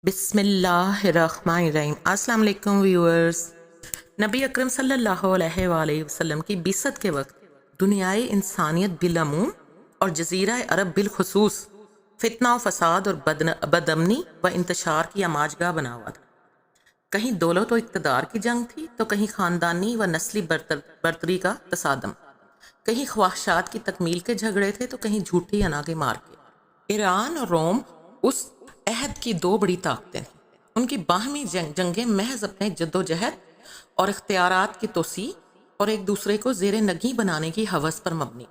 بسم اللہ الرحمن الرحیم۔ السلام علیکم ویورز۔ نبی اکرم صلی اللہ علیہ وآلہ وسلم کی بعثت کے وقت دنیائے انسانیت بالعموم اور جزیرہ عرب بالخصوص فتنہ و فساد اور بدامنی و انتشار کی آماجگاہ بنا ہوا تھا۔ کہیں دولت و اقتدار کی جنگ تھی تو کہیں خاندانی و نسلی برتری کا تصادم، کہیں خواہشات کی تکمیل کے جھگڑے تھے تو کہیں جھوٹی انا کے مار کے۔ ایران اور روم اس عہد کی دو بڑی طاقتیں تھیں۔ ان کی باہمی جنگیں محض اپنے جد و جہد اور اختیارات کی توسیع اور ایک دوسرے کو زیر نگیں بنانے کی ہوس پر مبنی۔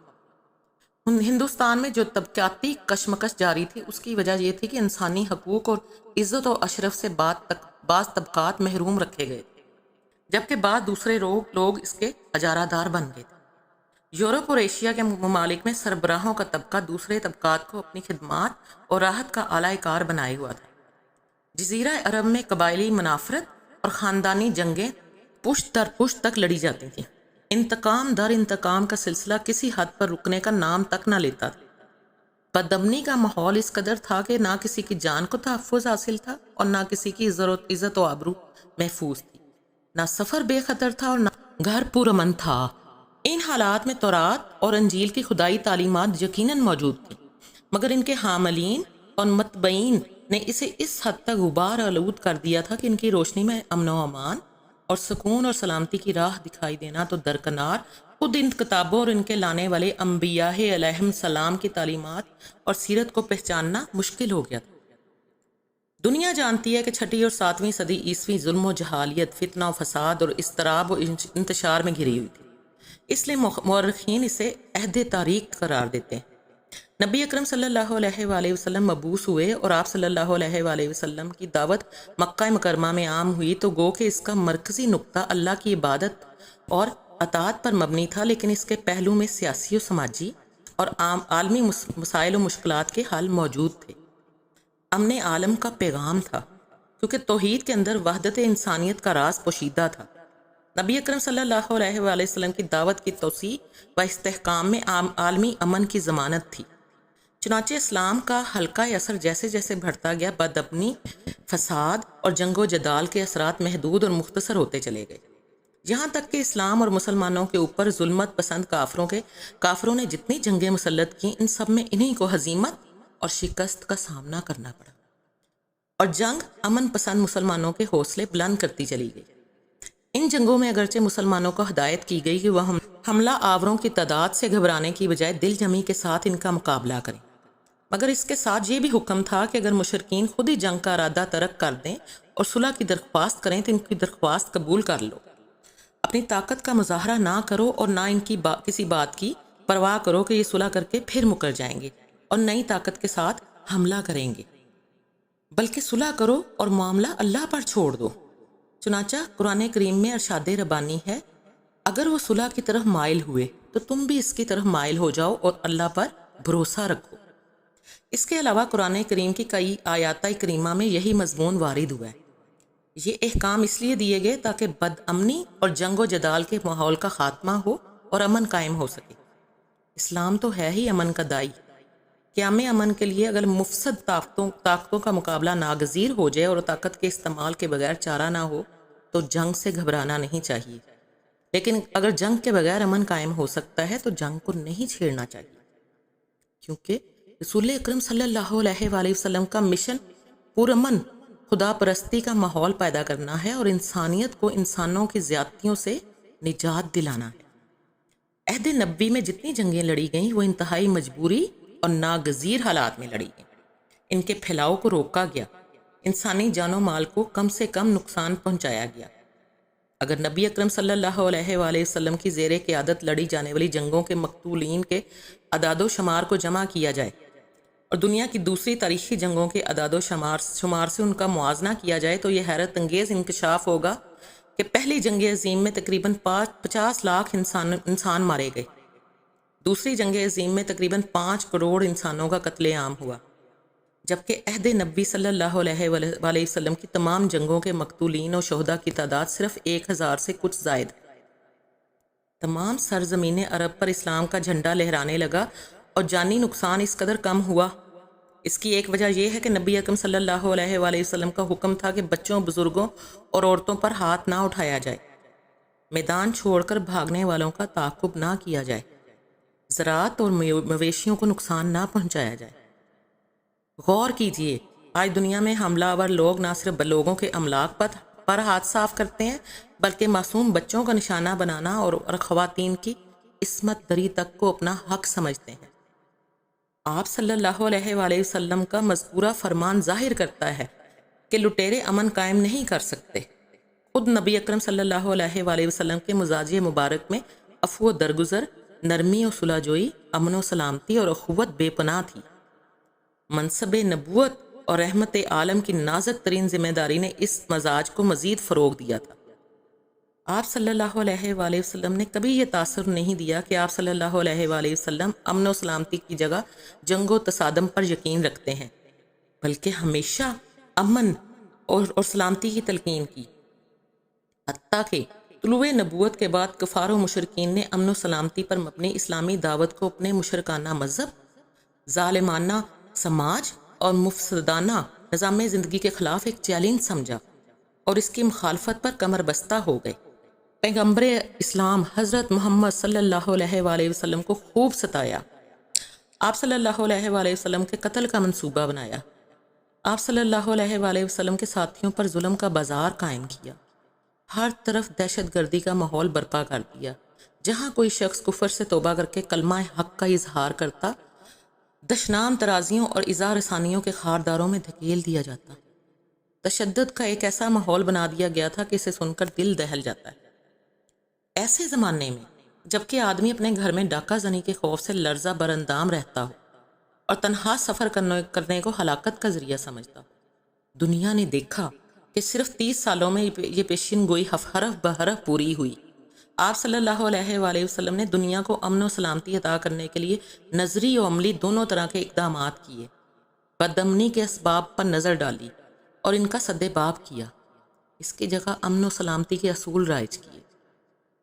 ہندوستان میں جو طبقاتی کشمکش جاری تھی اس کی وجہ یہ تھی کہ انسانی حقوق اور عزت و اشرف سے بعض طبقات محروم رکھے گئے تھے، جبکہ بعض دوسرے لوگ اس کے اجارہ دار بن گئے تھے۔ یورپ اور ایشیا کے ممالک میں سربراہوں کا طبقہ دوسرے طبقات کو اپنی خدمات اور راحت کا اعلی کار بنائے ہوا تھا۔ جزیرہ عرب میں قبائلی منافرت اور خاندانی جنگیں پشت در پشت تک لڑی جاتی تھیں۔ انتقام در انتقام کا سلسلہ کسی حد پر رکنے کا نام تک نہ لیتا تھا۔ بدامنی کا ماحول اس قدر تھا کہ نہ کسی کی جان کو تحفظ حاصل تھا اور نہ کسی کی عزت و آبرو محفوظ تھی، نہ سفر بے خطر تھا اور نہ گھر پرامن تھا۔ ان حالات میں تورات اور انجیل کی خدائی تعلیمات یقیناً موجود تھیں، مگر ان کے حاملین اور متبعین نے اسے اس حد تک غبار آلود کر دیا تھا کہ ان کی روشنی میں امن و امان اور سکون اور سلامتی کی راہ دکھائی دینا تو درکنار، خود ان کتابوں اور ان کے لانے والے انبیاء علیہم السلام کی تعلیمات اور سیرت کو پہچاننا مشکل ہو گیا تھا۔ دنیا جانتی ہے کہ چھٹی اور ساتویں صدی عیسوی ظلم و جہالیت، فتنہ و فساد اور اضطراب و انتشار میں گھری ہوئی تھی، اس لیے مورخین اسے عہد تاریخ قرار دیتے ہیں۔ نبی اکرم صلی اللہ علیہ وآلہ وسلم مبعوث ہوئے اور آپ صلی اللہ علیہ وآلہ وسلم کی دعوت مکہ مکرمہ میں عام ہوئی تو گو کہ اس کا مرکزی نقطہ اللہ کی عبادت اور اطاعت پر مبنی تھا، لیکن اس کے پہلو میں سیاسی و سماجی اور عالمی مسائل و مشکلات کے حل موجود تھے۔ امن عالم کا پیغام تھا، کیونکہ توحید کے اندر وحدت انسانیت کا راز پوشیدہ تھا۔ نبی اکرم صلی اللہ علیہ وآلہ وسلم کی دعوت کی توسیع و استحکام میں عالمی امن کی ضمانت تھی۔ چنانچہ اسلام کا حلقہ اثر جیسے جیسے بڑھتا گیا، بدامنی، فساد اور جنگ و جدال کے اثرات محدود اور مختصر ہوتے چلے گئے، یہاں تک کہ اسلام اور مسلمانوں کے اوپر ظلمت پسند کافروں نے جتنی جنگیں مسلط کیں، ان سب میں انہی کو ہزیمت اور شکست کا سامنا کرنا پڑا، اور جنگ امن پسند مسلمانوں کے حوصلے بلند کرتی چلی گئی۔ ان جنگوں میں اگرچہ مسلمانوں کو ہدایت کی گئی کہ وہ حملہ آوروں کی تعداد سے گھبرانے کی بجائے دل جمی کے ساتھ ان کا مقابلہ کریں، مگر اس کے ساتھ یہ بھی حکم تھا کہ اگر مشرکین خود ہی جنگ کا ارادہ ترک کر دیں اور صلح کی درخواست کریں تو ان کی درخواست قبول کر لو، اپنی طاقت کا مظاہرہ نہ کرو اور نہ ان کی کسی بات کی پرواہ کرو کہ یہ صلح کر کے پھر مکر جائیں گے اور نئی طاقت کے ساتھ حملہ کریں گے، بلکہ صلح کرو اور معاملہ اللہ پر چھوڑ دو۔ چنانچہ قرآن کریم میں ارشاد ربانی ہے، اگر وہ صلح کی طرف مائل ہوئے تو تم بھی اس کی طرف مائل ہو جاؤ اور اللہ پر بھروسہ رکھو۔ اس کے علاوہ قرآن کریم کی کئی آیات کریمہ میں یہی مضمون وارد ہوا ہے۔ یہ احکام اس لیے دیے گئے تاکہ بدامنی اور جنگ و جدال کے ماحول کا خاتمہ ہو اور امن قائم ہو سکے۔ اسلام تو ہے ہی امن کا دائی۔ قیام امن کے لیے اگر مفسد طاقتوں کا مقابلہ ناگزیر ہو جائے اور طاقت کے استعمال کے بغیر چارہ نہ ہو تو جنگ سے گھبرانا نہیں چاہیے، لیکن اگر جنگ کے بغیر امن قائم ہو سکتا ہے تو جنگ کو نہیں چھیڑنا چاہیے، کیونکہ رسول اکرم صلی اللہ علیہ وآلہ وسلم کا مشن پرامن خدا پرستی کا ماحول پیدا کرنا ہے اور انسانیت کو انسانوں کی زیادتیوں سے نجات دلانا ہے۔ عہد نبی میں جتنی جنگیں لڑی گئیں وہ انتہائی مجبوری اور ناگزیر حالات میں لڑی گئیں۔ ان کے پھیلاؤ کو روکا گیا، انسانی جان و مال کو کم سے کم نقصان پہنچایا گیا۔ اگر نبی اکرم صلی اللہ علیہ وآلہ وسلم کی زیر قیادت لڑی جانے والی جنگوں کے مقتولین کے اعداد و شمار کو جمع کیا جائے اور دنیا کی دوسری تاریخی جنگوں کے اعداد و شمار سے ان کا موازنہ کیا جائے تو یہ حیرت انگیز انکشاف ہوگا کہ پہلی جنگ عظیم میں تقریباً 50 لاکھ انسان مارے گئے، دوسری جنگ عظیم میں تقریباً 5 کروڑ انسانوں کا قتل عام ہوا، جبکہ عہد نبی صلی اللہ علیہ وآلہ وسلم کی تمام جنگوں کے مقتولین و شہداء کی تعداد صرف 1000 سے کچھ زائد ہے۔ تمام سرزمین عرب پر اسلام کا جھنڈا لہرانے لگا اور جانی نقصان اس قدر کم ہوا اس کی ایک وجہ یہ ہے کہ نبی اکرم صلی اللہ علیہ وآلہ وسلم کا حکم تھا کہ بچوں، بزرگوں اور عورتوں پر ہاتھ نہ اٹھایا جائے، میدان چھوڑ کر بھاگنے والوں کا تعاقب نہ کیا جائے، زراعت اور مویشیوں کو نقصان نہ پہنچایا جائے۔ غور کیجئے، آج دنیا میں حملہ آور لوگ نہ صرف لوگوں کے املاک پر ہاتھ صاف کرتے ہیں بلکہ معصوم بچوں کا نشانہ بنانا اور خواتین کی عصمت دری تک کو اپنا حق سمجھتے ہیں۔ آپ صلی اللہ علیہ وآلہ وسلم کا مذکورہ فرمان ظاہر کرتا ہے کہ لٹیرے امن قائم نہیں کر سکتے۔ خود نبی اکرم صلی اللہ علیہ وآلہ وسلم کے مزاج مبارک میں عفو و درگزر، نرمی و صلح جوئی، امن و سلامتی اور اخوت بے پناہ تھی۔ منصب نبوت اور رحمت عالم کی نازک ترین ذمہ داری نے اس مزاج کو مزید فروغ دیا تھا۔ آپ صلی اللہ علیہ وآلہ وسلم نے کبھی یہ تاثر نہیں دیا کہ آپ صلی اللہ علیہ وآلہ وسلم امن و سلامتی کی جگہ جنگ و تصادم پر یقین رکھتے ہیں، بلکہ ہمیشہ امن اور سلامتی کی تلقین کی۔ حتیٰ کہ طلوع نبوت کے بعد کفار و مشرکین نے امن و سلامتی پر مبنی اسلامی دعوت کو اپنے مشرکانہ مذہب، ظالمانہ سماج اور مفسدانہ نظام زندگی کے خلاف ایک چیلنج سمجھا اور اس کی مخالفت پر کمر بستہ ہو گئے۔ پیغمبر اسلام حضرت محمد صلی اللہ علیہ وآلہ وسلم کو خوب ستایا، آپ صلی اللہ علیہ وآلہ وسلم کے قتل کا منصوبہ بنایا، آپ صلی اللہ علیہ وآلہ وسلم کے ساتھیوں پر ظلم کا بازار قائم کیا، ہر طرف دہشت گردی کا ماحول برپا کر دیا۔ جہاں کوئی شخص کفر سے توبہ کر کے کلمہ حق کا اظہار کرتا، دشنام ترازیوں اور ایذا رسانیوں کے خارداروں میں دھکیل دیا جاتا۔ تشدد کا ایک ایسا ماحول بنا دیا گیا تھا کہ اسے سن کر دل دہل جاتا ہے۔ ایسے زمانے میں جبکہ آدمی اپنے گھر میں ڈاکہ زنی کے خوف سے لرزہ براندام رہتا ہو اور تنہا سفر کرنے کو ہلاکت کا ذریعہ سمجھتا ہو، دنیا نے دیکھا کہ صرف 30 سالوں میں یہ پیشین گوئی حرف بحرف پوری ہوئی۔ آپ صلی اللہ علیہ وآلہ وسلم نے دنیا کو امن و سلامتی عطا کرنے کے لیے نظری و عملی دونوں طرح کے اقدامات کیے، بدامنی کے اسباب پر نظر ڈالی اور ان کا سد باب کیا، اس کی جگہ امن و سلامتی کے اصول رائج کیے،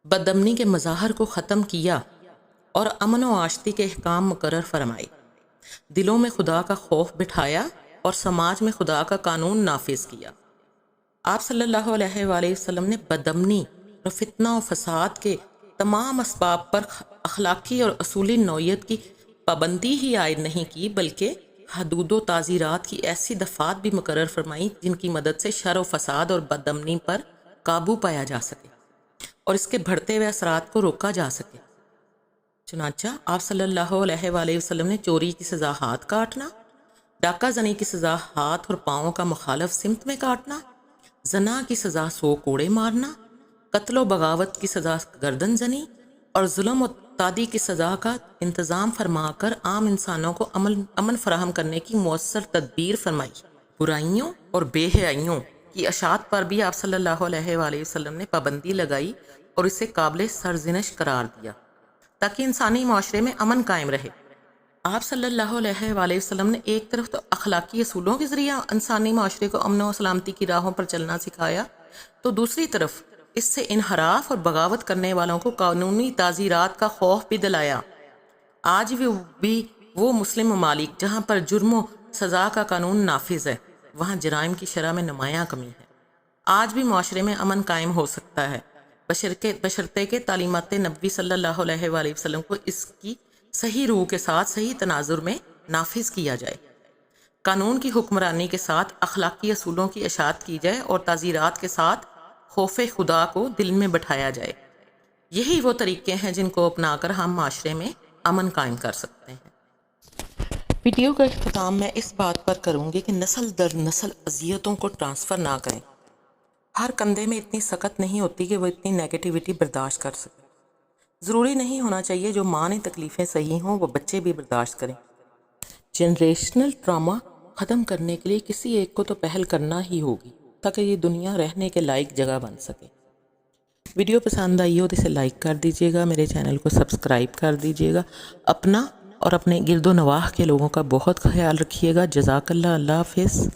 بدامنی کے مظاہر کو ختم کیا اور امن و آشتی کے احکام مقرر فرمائے، دلوں میں خدا کا خوف بٹھایا اور سماج میں خدا کا قانون نافذ کیا۔ آپ صلی اللہ علیہ وآلہ وسلم نے بدامنی اور فتنہ و فساد کے تمام اسباب پر اخلاقی اور اصولی نوعیت کی پابندی ہی عائد نہیں کی بلکہ حدود و تعزیرات کی ایسی دفعات بھی مقرر فرمائیں جن کی مدد سے شر و فساد اور بدامنی پر قابو پایا جا سکے اور اس کے بڑھتے ہوئے اثرات کو روکا جا سکے۔ چنانچہ آپ صلی اللہ علیہ وآلہ وسلم نے چوری کی سزا ہاتھ کاٹنا، ڈاکہ زنی کی سزا ہاتھ اور پاؤں کا مخالف سمت میں کاٹنا، زنا کی سزا 100 کوڑے مارنا، قتل و بغاوت کی سزا گردن زنی اور ظلم و تعدی کی سزا کا انتظام فرما کر عام انسانوں کو امن فراہم کرنے کی مؤثر تدبیر فرمائی۔ برائیوں اور بے حیائیوں کی اشاعت پر بھی آپ صلی اللہ علیہ وآلہ وسلم نے پابندی لگائی اور اسے قابل سرزنش قرار دیا تاکہ انسانی معاشرے میں امن قائم رہے۔ آپ صلی اللہ علیہ وآلہ وسلم نے ایک طرف تو اخلاقی اصولوں کے ذریعہ انسانی معاشرے کو امن و سلامتی کی راہوں پر چلنا سکھایا، تو دوسری طرف اس سے انحراف اور بغاوت کرنے والوں کو قانونی تعزیرات کا خوف بھی دلایا۔ آج بھی وہ مسلم ممالک جہاں پر جرم و سزا کا قانون نافذ ہے، وہاں جرائم کی شرح میں نمایاں کمی ہے۔ آج بھی معاشرے میں امن قائم ہو سکتا ہے بشرطے کہ تعلیمات نبوی صلی اللہ علیہ وآلہ وسلم کو اس کی صحیح روح کے ساتھ صحیح تناظر میں نافذ کیا جائے، قانون کی حکمرانی کے ساتھ اخلاقی اصولوں کی اشاعت کی جائے اور تعزیرات کے ساتھ خوف خدا کو دل میں بٹھایا جائے۔ یہی وہ طریقے ہیں جن کو اپنا کر ہم معاشرے میں امن قائم کر سکتے ہیں۔ ویڈیو کا اختتام میں اس بات پر کروں گی کہ نسل در نسل اذیتوں کو ٹرانسفر نہ کریں۔ ہر کندھے میں اتنی سخت نہیں ہوتی کہ وہ اتنی نیگیٹیوٹی برداشت کر سکے۔ ضروری نہیں ہونا چاہیے جو ماں نے تکلیفیں سہی ہوں وہ بچے بھی برداشت کریں۔ جنریشنل ٹراما ختم کرنے کے لیے کسی ایک کو تو پہل کرنا ہی ہوگی تاکہ یہ دنیا رہنے کے لائق جگہ بن سکے۔ ویڈیو پسند آئی ہو تو اسے لائک کر دیجیے گا، میرے چینل کو سبسکرائب کر دیجیے گا، اپنا اور اپنے گرد و نواح کے لوگوں کا بہت خیال رکھیے گا۔ جزاک اللہ، اللہ حافظ۔